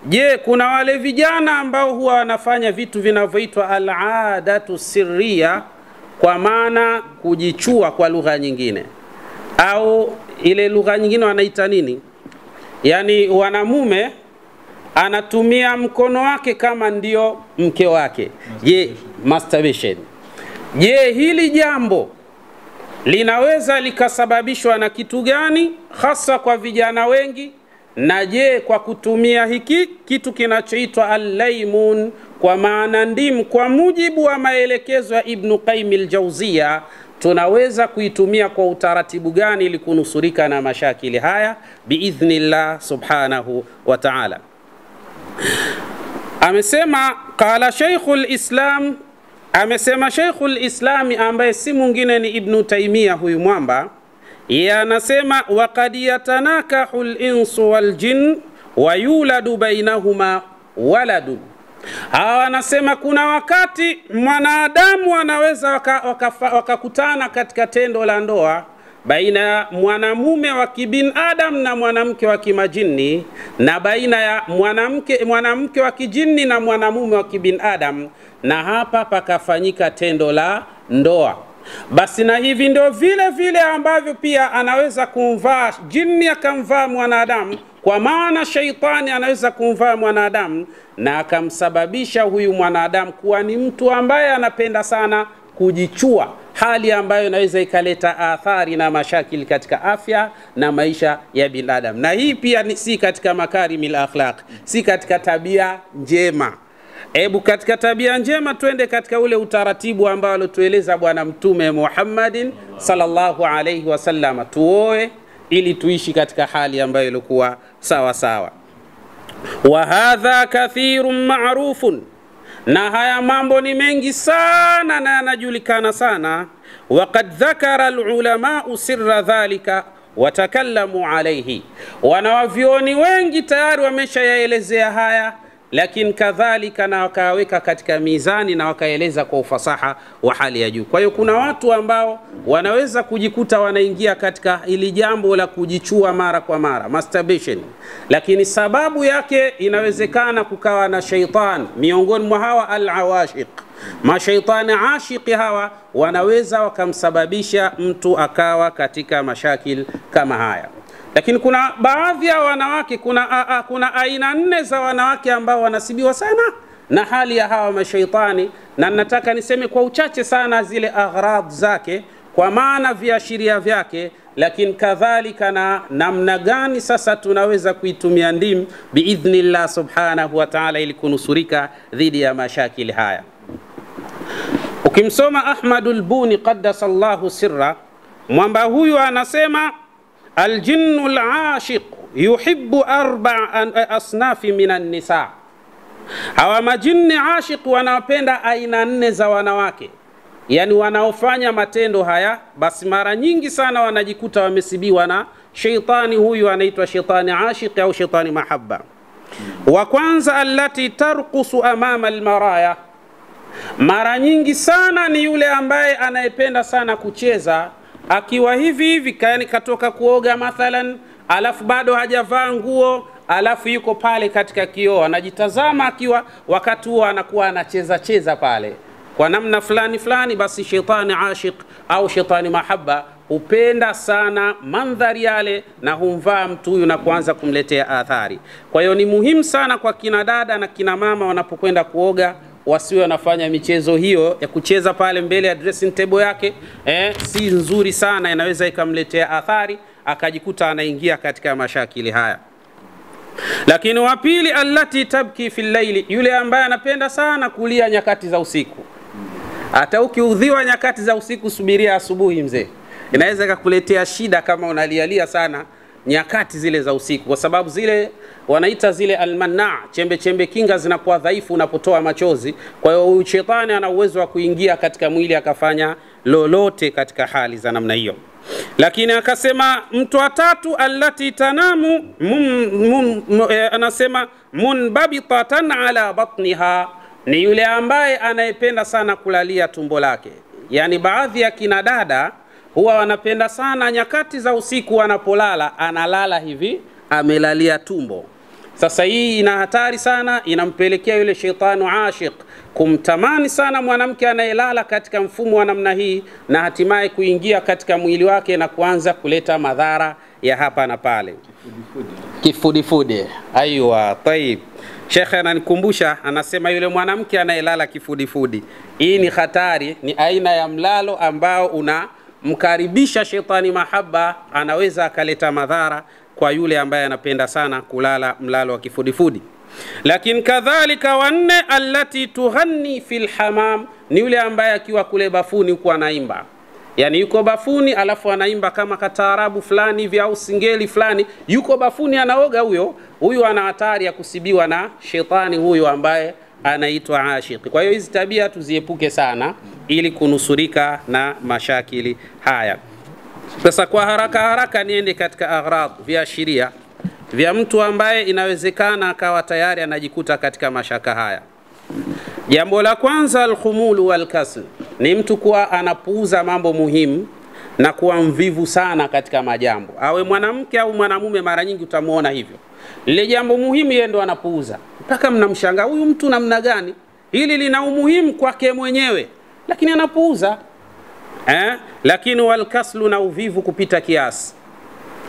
Je, kuna wale vijana ambao huwa wanafanya vitu vinavyoitwa al-adatu sirriya, kwa maana kujichua kwa lugha nyingine, au ile lugha nyingine wanaita nini? Yani wanamume anatumia mkono wake kama ndio mke wake. Je, masturbation. Je, hili jambo linaweza likasababishwa na kitu gani hasa kwa vijana wengi? Na je, kwa kutumia hiki kitu kinachoitwa al-laymun, kwa maana ndimu, kwa mujibu wa maelekezo ya Ibn Qayyim al-Jawziyya, tunaweza kuitumia kwa utaratibu gani ili kunusurika na mashakili haya biidhnillah subhanahu wa ta'ala? Amesema qala Shaykhul Islam, amesema Shaykhul Islam ambaye si mwingine ni Ibn Taymiyyah huyu mwamba, yeye anasema waqad yatanakahu al-insu wal jinn wa yuladu bainahuma waladun. Hawa anasema kuna wakati mwanadamu anaweza wakakutana katika tendo la ndoa baina ya mwanamume wa kibinadamu na mwanamke wa kimajini, na baina ya mwanamke wa kijini na mwanamume wa kibinadamu, na hapa pakafanyika tendo la ndoa. Basi na hivi ndio vile vile ambavyo pia anaweza kumvaa jini akamvaa mwanadamu, kwa maana shaitani anaweza kumvaa mwanadamu na akamsababisha huyu mwanadamu kuwa ni mtu ambaye anapenda sana kujichua, hali ambayo inaweza ikaleta athari na mashakili katika afya na maisha ya binadamu. Na hii pia si katika makarimil akhlaq, si katika tabia njema. Ebu katika tabia njema twende katika ule utaratibu ambao alitueleza Bwana Mtume Muhammadin sallallahu alayhi wasallam, tuoe ili tuishi katika hali ambayo ilikuwa sawa sawa. Wa hadha kathirun ma'rufun, na haya mambo ni mengi sana na yanajulikana sana. Waqad dhakara alulama sirra dhalika watakallamu alayhi, wanawavyoni wengi tayari wameshayaelezea haya, lakini kadhalika na wakaweka katika mizani na wakaeleza kwa ufasaha wa hali ya juu. Kwa hiyo kuna watu ambao wanaweza kujikuta wanaingia katika ili jambo la kujichua mara kwa mara, masturbation, lakini sababu yake inawezekana kukawa na shaitan miongoni mwa hawa al-awashiq. Mashaitani ashiki hawa wanaweza wakamsababisha mtu akawa katika mashakil kama haya. Lakini kuna baadhi ya wanawake, kuna aina 4 za wanawake ambao wanasibiwa sana na hali ya hawa mashaitani, na nataka niseme kwa uchache sana zile aghrad zake, kwa maana viashiria vyake, lakini kadhalika na namna gani sasa tunaweza kuitumia ndimu biidhnillah subhanahu wa ta'ala ili kunusurika dhidi ya mashakili haya. Ukimsoma Ahmadul Buni qaddasallahu sirra, mwamba huyu anasema aljinnu al-ashiq yuhibbu 4 asnafi minan nisa. Hawa majini ashiq wanapenda aina 4 za wanawake, yani wanaofanya matendo haya basi mara nyingi sana wanajikuta wamesibiwa na shaitani. Huyu anaitwa shaitani ashiq au shaitani mahabba. Wa kwanza allati tarqusu amama almaraya, mara nyingi sana ni yule ambaye anayependa sana kucheza akiwa hivi yani katoka kuoga mathalan, alafu bado hajavaa nguo, alafu yuko pale katika kioo anajitazama, akiwa wakati huo anakuwa anacheza pale kwa namna fulani fulani. Basi shaitani ashiq au shaitani mahabba hupenda sana mandhari yale na humvaa mtu huyu na kuanza kumletea athari. Kwa hiyo ni muhimu sana kwa kina dada na kina mama wanapokwenda kuoga wasiwe wanafanya michezo hiyo ya kucheza pale mbele ya dressing table yake. Si nzuri sana, inaweza ikamletea athari akajikuta anaingia katika mashakili haya. Lakini wa pili allati tabki fil layli, yule ambaye anapenda sana kulia nyakati za usiku. Hata ukiudhiwa nyakati za usiku, subiria asubuhi mzee, inaweza kukuletea shida kama unalialia sana nyakati zile za usiku, kwa sababu zile wanaita zile almanna, chembe kinga zinakuwa dhaifu unapotoa machozi. Kwa hiyo shetani ana uwezo wa kuingia katika mwili akafanya lolote katika hali za namna hiyo. Lakini akasema mtu wa tatu allati tanamu anasema munbabitatan ala batniha, ni yule ambaye anayependa sana kulalia tumbo lake. Yani baadhi ya kina dada huwa wanapenda sana nyakati za usiku wanapolala, analala hivi amelalia tumbo. Sasa hii ina hatari sana, inampelekea yule shaitani ashiq kumtamani sana mwanamke anayelala katika mfumo wa namna hii, na hatimaye kuingia katika mwili wake na kuanza kuleta madhara ya hapa na pale. Kifudifudi. Aiwa, taib. Sheikh ananikumbusha, anasema yule mwanamke anayelala kifudifudi, hii ni hatari, ni aina ya mlalo ambao unamkaribisha shaitani mahaba, anaweza akaleta madhara kwa yule ambaye anapenda sana kulala mlalo wa kifudifudi. Lakini kadhalika wanne, allati tughanni fil hamam, ni yule ambaye akiwa kule bafuni huko anaimba. Yani yuko bafuni alafu anaimba kama kataarabu fulani hivi au singeli fulani, yuko bafuni anaoga, huyo ana hatari ya kusibiwa na shetani huyo ambaye anaitwa ashiki. Kwa hiyo hizi tabia tuziepuke sana ili kunusurika na mashakili haya. Sasa kwa haraka niende katika aghrad, viashiria vya mtu ambaye inawezekana akawa tayari anajikuta katika mashaka haya. Jambo la kwanza, al-khumulu wal-kasl, ni mtu kuwa anapuuza mambo muhimu na kuwa mvivu sana katika majambo. Awe mwanamke au mwanamume, mara nyingi utamuona hivyo. Lile jambo muhimu yeye ndo anapuuza. Mpaka mnamshangaa, huyu mtu namna gani? Hili lina umuhimu kwake mwenyewe, lakini anapuuza. Lakini wal-kaslu, na uvivu kupita kiasi.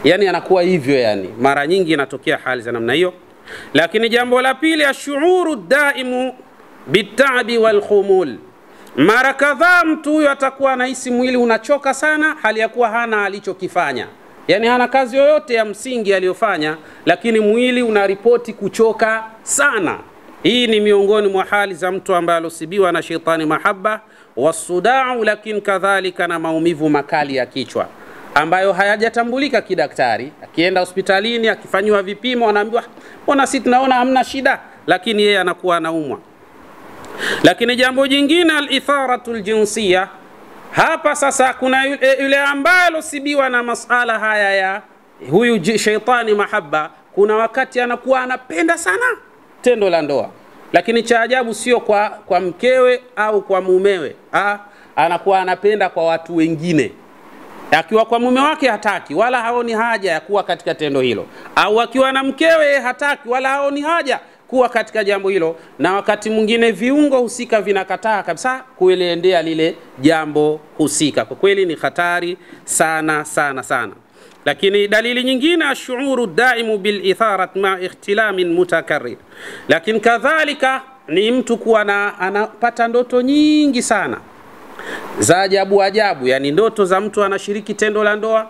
Yani anakuwa hivyo, yani mara nyingi inatokea hali za namna hiyo. Lakini jambo la pili, ashuuru daimu bit'abi wal khumul, mara kadhaa mtu huyo atakuwa anahisi mwili unachoka sana, hali ya kuwa hana alichokifanya. Yani hana kazi yoyote ya msingi aliyofanya, lakini mwili unaripoti kuchoka sana. Hii ni miongoni mwa hali za mtu ambaye alosibiwa na shaitani mahaba, wasudau, lakini kadhalika na maumivu makali ya kichwa ambayo hayajatambulika kidaktari. Akienda hospitalini akifanywa vipimo anaambiwa mbona sisi tunaona hamna shida, lakini yeye anakuwa anaumwa. Lakini jambo jingine, al-itharatul jinsiyya. Hapa sasa kuna yule ambaye alosibiwa na masala haya ya huyu shaitani mahaba, kuna wakati anakuwa anapenda sana tendo la ndoa, lakini cha ajabu sio kwa mkewe au kwa mumewe, anakuwa anapenda kwa watu wengine. Akiwa kwa mume wake hataki wala haoni haja ya kuwa katika tendo hilo, au akiwa na mkewe hataki wala haoni haja kuwa katika jambo hilo, na wakati mwingine viungo husika vinakataa kabisa kuelendea lile jambo husika. Kwa kweli ni hatari sana sana sana. Lakini dalili nyingine, ashuuru daimu bil itharat ma ikhtilamin mutakarrir. Lakini kadhalika ni mtu kuwa anapata ndoto nyingi sana za ajabu, yani ndoto za mtu anashiriki tendo la ndoa,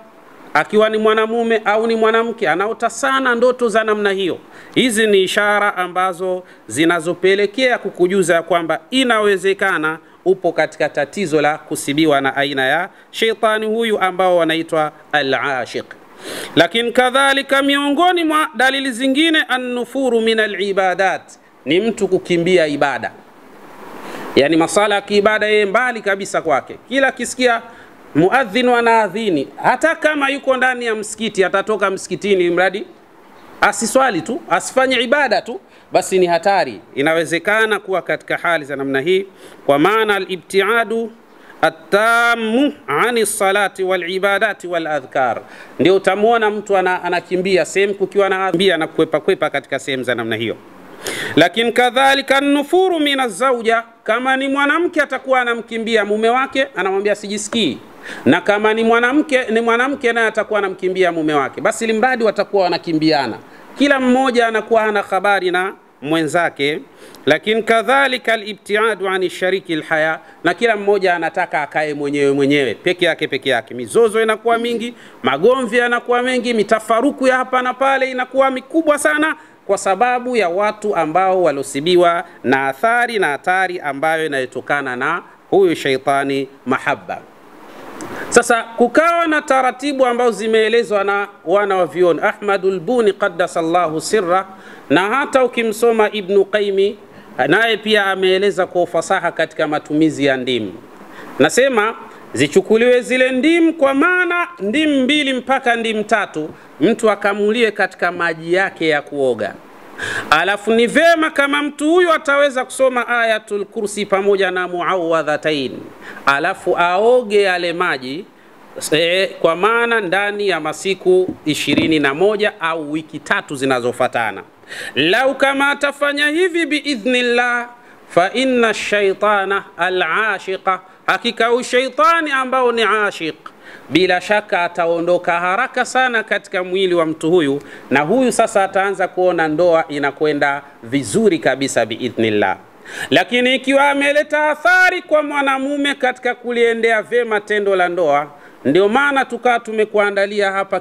akiwa ni mwanamume au ni mwanamke, anaota sana ndoto za namna hiyo. Hizi ni ishara ambazo zinazopelekea kukujuza kwamba inawezekana upo katika tatizo la kusibiwa na aina ya shaitani huyu ambao wanaitwa al-ashiq. Lakini kadhalika miongoni mwa dalili zingine, an-nufuru min al-ibadat, ni mtu kukimbia ibada. Yani masala ya kiibada yeye mbali kabisa kwake. Kila kisikia muadhin anaadhini, hata kama yuko ndani ya msikiti, atatoka msikitini mradi asiswali tu, asifanye ibada tu, basi ni hatari. Inawezekana kuwa katika hali za namna hii, kwa maana al-ibtiadu at-tammu ani salati wal ibadati wal adhkar. Ndio utamuona mtu anakimbia sehemu kukiwa anaambia na kwepa katika sehemu za namna hiyo. Lakini kadhalika nufuru mina zawja, kama ni mwanamke atakuwa anamkimbia mume wake, anamwambia sijisikii, na kama ni mwanamke naye atakuwa anamkimbia mume wake, basi limradi watakuwa wanakimbiana, kila mmoja anakuwa hana habari na mwenzake. Lakini kadhalika al-ibtiadu ani shariki al-haya, na kila mmoja anataka akae mwenyewe peke yake. Mizozo inakuwa mingi, magomvi yanakuwa mengi, mitafaruku ya hapa na pale inakuwa mikubwa sana, kwa sababu ya watu ambao walosibiwa na hatari ambayo inayotokana na huyu shaitani mahaba. Sasa kukawa na taratibu ambazo zimeelezwa na wana wa vioni, Ahmadul Buni qaddasallahu sirra, na hata ukimsoma Ibn Qayyim naye pia ameeleza kwa ufasaha katika matumizi ya ndimu. Nasema zichukuliwe zile ndimu, kwa maana ndimu 2 mpaka ndimu 3, mtu akamulie katika maji yake ya kuoga. Alafu ni vema kama mtu huyo ataweza kusoma Ayatul Kursi pamoja na muawwadhatain, alafu aoge yale maji kwa maana ndani ya masiku 21 au wiki 3 zinazofuatana. Lau kama atafanya hivi biidhnillah, fa inna shaitana al-ashiqa, hakika ushaitani ambao ni ashiq, bila shaka ataondoka haraka sana katika mwili wa mtu huyu, na huyu sasa ataanza kuona ndoa inakwenda vizuri kabisa biidhnillah. Lakini ikiwa ameleta athari kwa mwanamume katika kuliendea vema tendo la ndoa, ndio maana tukaa tumekuandalia hapa